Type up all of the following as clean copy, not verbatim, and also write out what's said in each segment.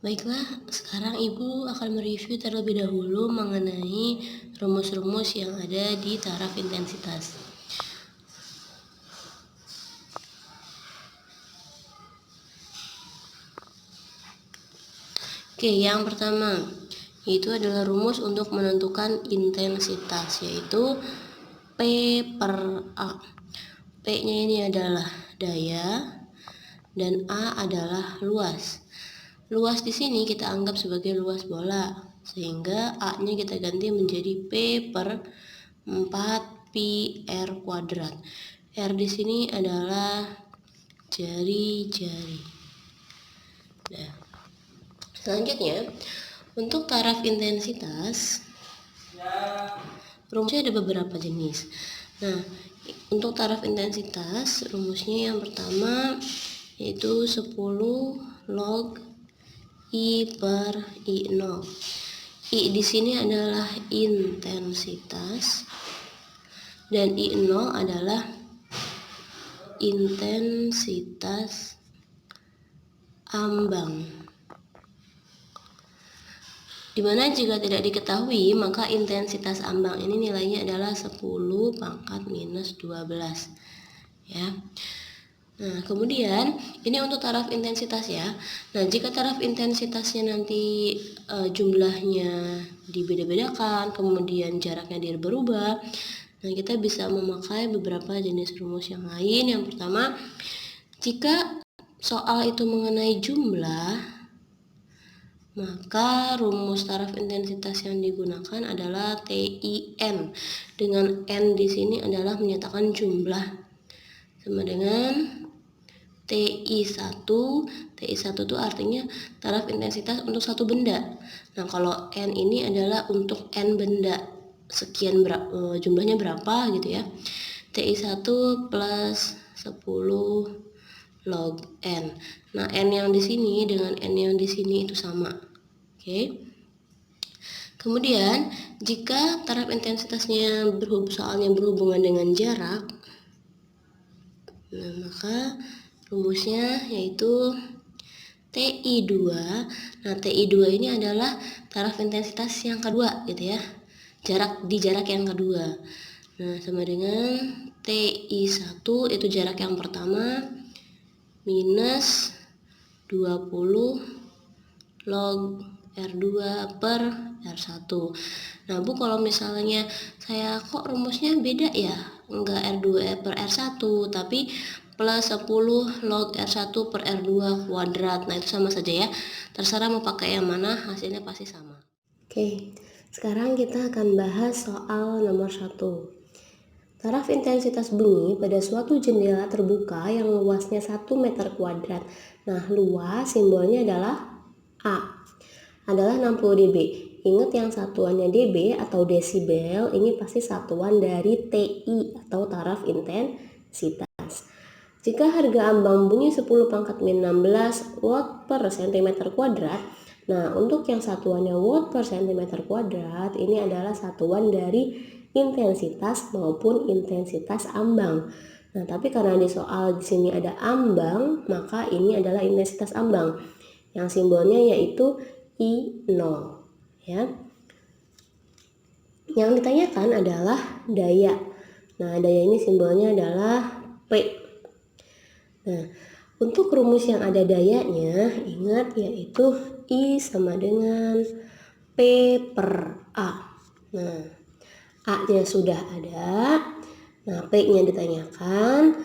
Baiklah, sekarang Ibu akan mereview terlebih dahulu mengenai rumus-rumus yang ada di taraf intensitas. Oke, yang pertama itu adalah rumus untuk menentukan intensitas, yaitu P per A. P-nya ini adalah daya dan A adalah luas. Luas di sini kita anggap sebagai luas bola, sehingga A-nya kita ganti menjadi P per 4 pi R kuadrat. R di sini adalah jari-jari. Nah, selanjutnya untuk taraf intensitas rumusnya ada beberapa jenis. Nah, untuk taraf intensitas rumusnya yang pertama yaitu 10 log I per I0. I di sini adalah intensitas dan I0 adalah intensitas ambang. Dimana jika tidak diketahui, maka intensitas ambang ini nilainya adalah 10 pangkat minus 12. Ya. Nah, kemudian ini untuk taraf intensitas ya. Nah, jika taraf intensitasnya nanti jumlahnya dibeda-bedakan, kemudian jaraknya berubah, nah kita bisa memakai beberapa jenis rumus yang lain. Yang pertama, jika soal itu mengenai jumlah, maka rumus taraf intensitas yang digunakan adalah TIN. Dengan N di sini adalah menyatakan jumlah sama dengan TI1. TI1 itu artinya taraf intensitas untuk satu benda. Nah, kalau N ini adalah untuk N benda. Sekian jumlahnya berapa gitu ya. TI1 plus 10 log N. Nah, N yang di sini dengan N yang di sini itu sama. Oke. Kemudian, jika taraf intensitasnya soalnya berhubungan dengan jarak, nah maka rumusnya yaitu TI2. Nah, TI2 ini adalah taraf intensitas yang kedua gitu ya. Jarak yang kedua. Nah, sama dengan TI1 itu jarak yang pertama minus 20 log R2 per R1. Nah, Bu, kalau misalnya saya kok rumusnya beda ya? Enggak R2 per R1, tapi plus 10 log R1 per R2 kuadrat. Nah, itu sama saja ya. Terserah mau pakai yang mana, hasilnya pasti sama. Oke, sekarang kita akan bahas soal nomor 1. Taraf intensitas bunyi pada suatu jendela terbuka yang luasnya 1 meter kuadrat. Nah, luas simbolnya adalah A. Adalah 60 dB. Ingat yang satuannya dB atau desibel, ini pasti satuan dari TI atau taraf intensitas. Jika harga ambang bunyi 10 pangkat min 16 watt per cm kuadrat, nah untuk yang satuannya watt per cm kuadrat, ini adalah satuan dari intensitas maupun intensitas ambang. Nah, tapi karena di soal di sini ada ambang, maka ini adalah intensitas ambang. Yang simbolnya yaitu I0, ya. Yang ditanyakan adalah daya. Nah, daya ini simbolnya adalah P. Nah, untuk rumus yang ada dayanya, ingat yaitu I sama dengan P per A. Nah, A-nya sudah ada. Nah, P-nya ditanyakan.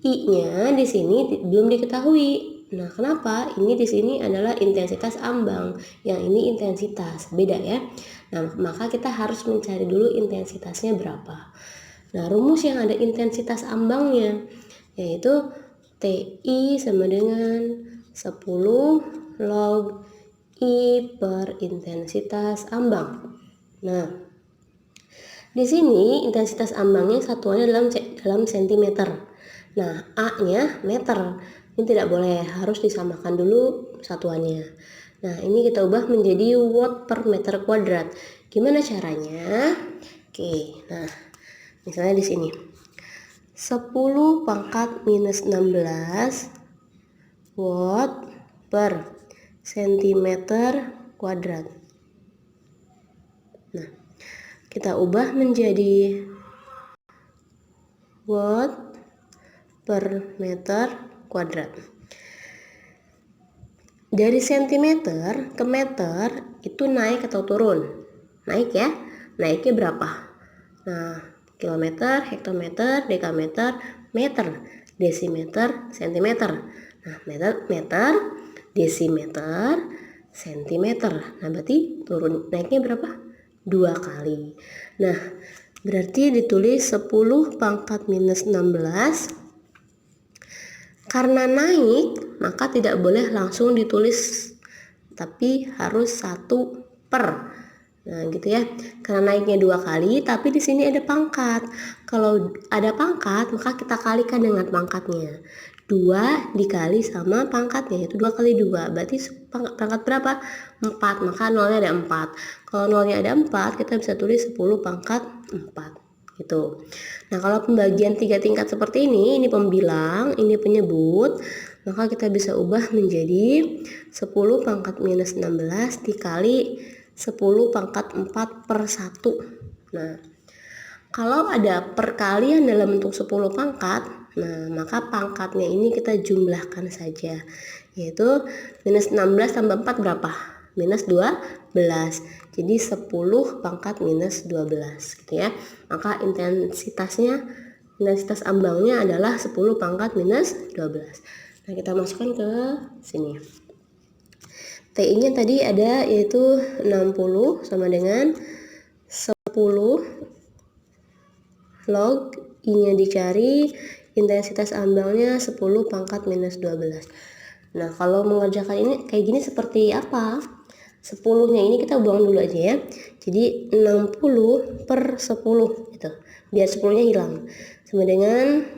I-nya di sini belum diketahui. Nah, kenapa? Ini di sini adalah intensitas ambang, yang ini intensitas, beda ya. Nah, maka kita harus mencari dulu intensitasnya berapa. Nah, rumus yang ada intensitas ambangnya yaitu TI sama dengan 10 log I per intensitas ambang. Nah, di sini intensitas ambangnya satuannya dalam sentimeter. Nah, A-nya meter. Ini tidak boleh, harus disamakan dulu satuannya. Nah, ini kita ubah menjadi watt per meter kuadrat. Gimana caranya? Oke, nah misalnya di sini 10 pangkat minus 16 watt per sentimeter kuadrat. Nah, kita ubah menjadi watt per meter kuadrat. Dari sentimeter ke meter itu naik atau turun? Naik ya. Naiknya berapa? Nah, kilometer, hektometer, dekameter, meter, desimeter, sentimeter. Nah, meter, desimeter, sentimeter. Nah, berarti turun naiknya berapa? 2 kali. Nah, berarti ditulis 10 pangkat minus 16. Karena naik, maka tidak boleh langsung ditulis, tapi harus 1 per. Nah, gitu ya. Karena naiknya 2 kali, tapi di sini ada pangkat. Kalau ada pangkat, maka kita kalikan dengan pangkatnya. 2 dikali sama pangkatnya, yaitu 2 kali 2. Berarti pangkat berapa? 4, maka nolnya ada 4. Kalau nolnya ada 4, kita bisa tulis 10 pangkat 4. Gitu. Nah, kalau pembagian 3 tingkat seperti ini pembilang, ini penyebut, maka kita bisa ubah menjadi 10 pangkat minus 16 dikali 10 pangkat 4 per 1. Nah, kalau ada perkalian dalam bentuk 10 pangkat, nah maka pangkatnya ini kita jumlahkan saja, yaitu minus 16 tambah 4 berapa? Minus 12. Jadi 10 pangkat minus 12 gitu ya. Maka intensitas ambangnya adalah 10 pangkat minus 12. Nah, kita masukkan ke sini. TI-nya tadi ada yaitu 60 sama dengan 10 log I-nya dicari, intensitas ambangnya 10 pangkat minus 12. Nah, kalau mengerjakan ini kayak gini seperti apa? 10-nya ini kita buang dulu aja ya. Jadi 60 per 10 gitu. Biar 10-nya hilang. Sama dengan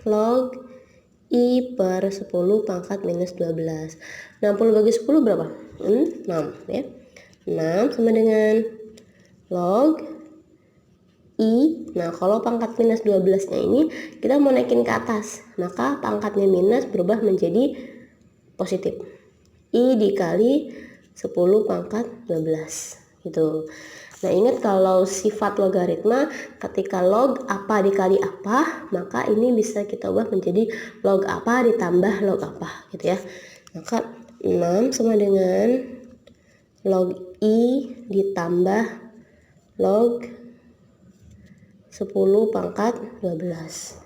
log I per 10 pangkat minus 12. 60 bagi 10 berapa? 6 ya. 6 sama dengan log I. Nah, kalau pangkat minus 12-nya ini kita mau naikin ke atas, maka pangkatnya minus berubah menjadi positif. I dikali 10 pangkat 12 gitu. Nah, ingat kalau sifat logaritma ketika log apa dikali apa, maka ini bisa kita ubah menjadi log apa ditambah log apa gitu ya. Maka 6 sama dengan log I ditambah log 10 pangkat 12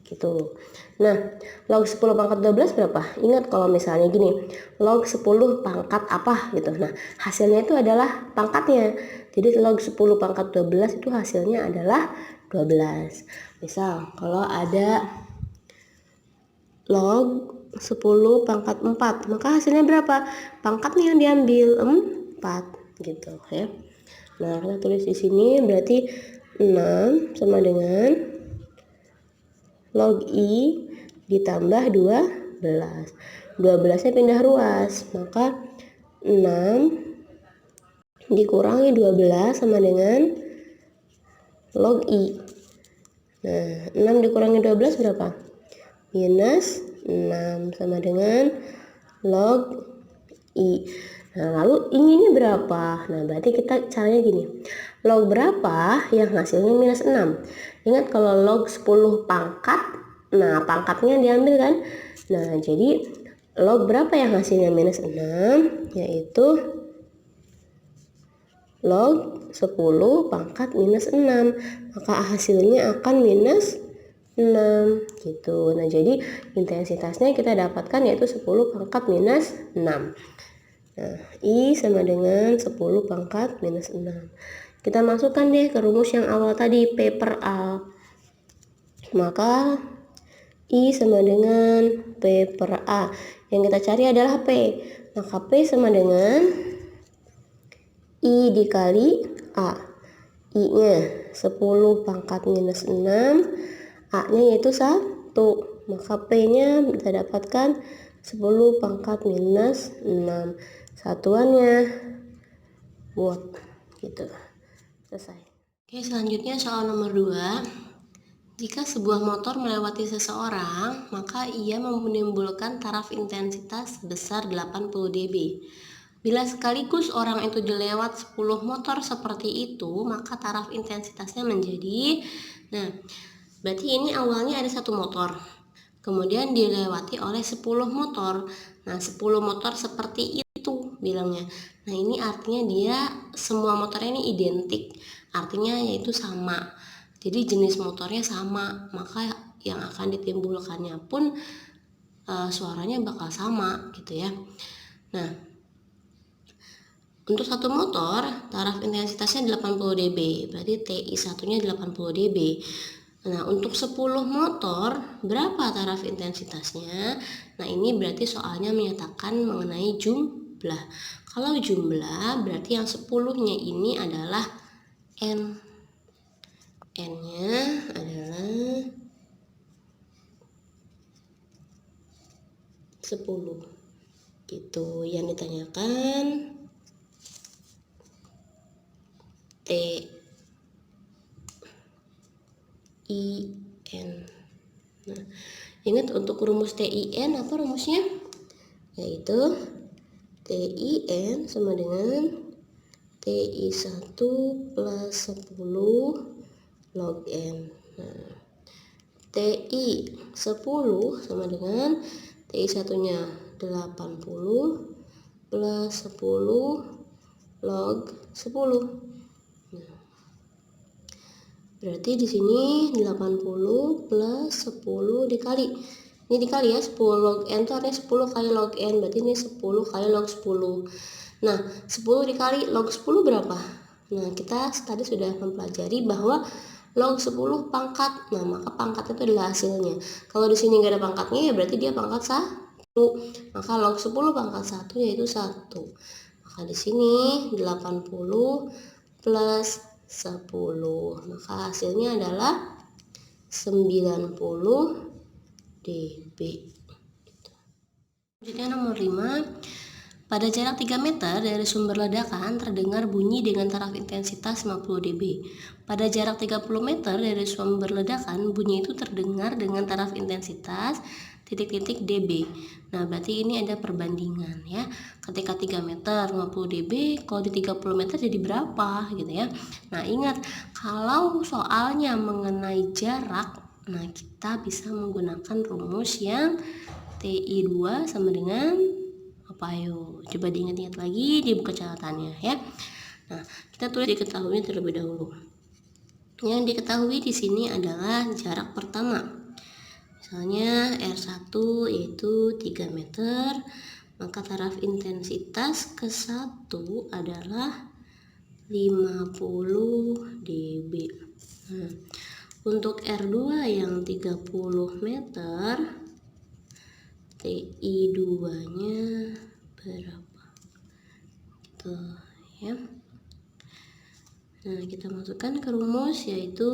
gitu. Nah, log 10 pangkat 12 berapa? Ingat kalau misalnya gini, log 10 pangkat apa gitu. Nah, hasilnya itu adalah pangkatnya. Jadi log 10 pangkat 12 itu hasilnya adalah 12. Misal, kalau ada log 10 pangkat 4, maka hasilnya berapa? Pangkatnya yang diambil 4 gitu ya. Nah, kita tulis di sini berarti 6 sama dengan log I ditambah 12. 12-nya pindah ruas, maka 6 dikurangi 12 sama dengan log I. Nah, 6 dikurangi 12 berapa? Minus 6 sama dengan log I. Nah, lalu ini berapa? Nah, berarti kita caranya gini. Log berapa yang hasilnya minus 6? Ingat kalau log 10 pangkat, nah pangkatnya diambil kan? Nah, jadi log berapa yang hasilnya minus 6? Yaitu log 10 pangkat minus 6. Maka hasilnya akan minus 6 gitu. Nah, jadi intensitasnya kita dapatkan yaitu 10 pangkat minus 6. Nah, I sama dengan 10 pangkat minus 6. Kita masukkan deh ke rumus yang awal tadi, P per A. Maka I sama dengan P per A. Yang kita cari adalah P. Maka P sama dengan I dikali A. I-nya 10 pangkat minus 6. A-nya yaitu 1. Maka P-nya kita dapatkan 10 pangkat minus 6. Satuannya watt gitu. Selesai. Oke, selanjutnya soal nomor 2. Jika sebuah motor melewati seseorang, maka ia menimbulkan taraf intensitas sebesar 80 dB. Bila sekaligus orang itu dilewat 10 motor seperti itu, maka taraf intensitasnya menjadi, berarti ini awalnya ada 1 motor, kemudian dilewati oleh 10 motor. Nah, 10 motor seperti itu bilangnya. Nah, ini artinya dia semua motornya ini identik, artinya yaitu sama. Jadi jenis motornya sama, maka yang akan ditimbulkannya pun suaranya bakal sama gitu ya. Nah, untuk 1 motor taraf intensitasnya 80 dB, berarti TI satunya 80 dB. Nah, untuk 10 motor berapa taraf intensitasnya? Nah, ini berarti soalnya menyatakan mengenai jumlah. Kalau jumlah berarti yang 10-nya ini adalah N. N-nya adalah 10. Gitu yang ditanyakan. TIN. Nah, ingat untuk rumus TIN apa rumusnya? Yaitu TIN sama dengan TI1 plus 10 log N. Nah, TI 10 sama dengan TI1 nya 80 plus 10 log 10. Berarti di sini 80 plus 10 dikali. Ini dikali ya, 10 log N itu artinya 10 kali log N. Berarti ini 10 kali log 10. Nah, 10 dikali log 10 berapa? Nah, kita tadi sudah mempelajari bahwa log 10 pangkat. Nah, maka pangkatnya itu adalah hasilnya. Kalau di sini nggak ada pangkatnya ya berarti dia pangkat 1. Maka log 10 pangkat 1 yaitu 1. Maka di sini 80 plus 10, maka hasilnya adalah 90 dB. Selanjutnya nomor 5. Pada jarak 3 meter dari sumber ledakan terdengar bunyi dengan taraf intensitas 50 dB. Pada jarak 30 meter dari sumber ledakan, bunyi itu terdengar dengan taraf intensitas titik-titik dB. Nah, berarti ini ada perbandingan ya. Ketika 3 meter 50 dB, kalau di 30 meter jadi berapa gitu ya. Nah, ingat kalau soalnya mengenai jarak, nah kita bisa menggunakan rumus yang TI2 sama dengan apa ayo? Coba diingat-ingat lagi di buku catatannya ya. Nah, kita tulis diketahui terlebih dahulu. Yang diketahui di sini adalah jarak pertama. Misalnya R1 yaitu 3 meter, maka taraf intensitas ke-1 adalah 50 dB. Nah, untuk R2 yang 30 meter, TI2-nya berapa? Gitu ya. Nah, kita masukkan ke rumus yaitu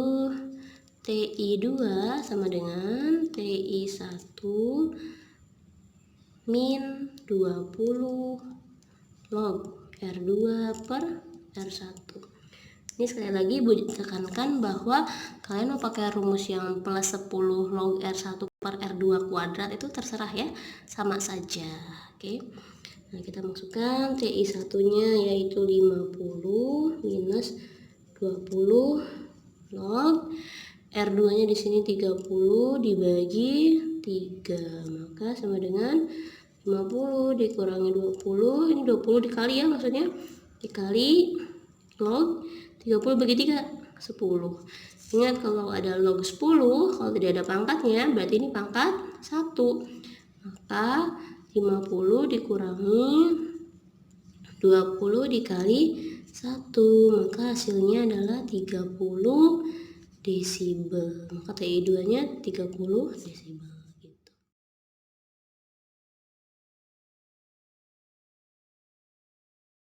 TI2 sama dengan TI1 min 20 log R2 per R1. Ini sekali lagi Bu tekankan bahwa kalian mau pakai rumus yang plus 10 log R1 per R2 kuadrat itu terserah ya, sama saja. Oke. Nah, kita masukkan TI1 nya yaitu 50 minus 20 log R2 nya di sini 30 dibagi 3, maka sama dengan 50 dikurangi 20, ini 20 dikali ya maksudnya, dikali log 30 bagi 3, 10. Ingat kalau ada log 10, kalau tidak ada pangkatnya berarti ini pangkat 1. Maka 50 dikurangi 20 dikali 1, maka hasilnya adalah 30 desibel. Maka TI2 nya 30 desibel.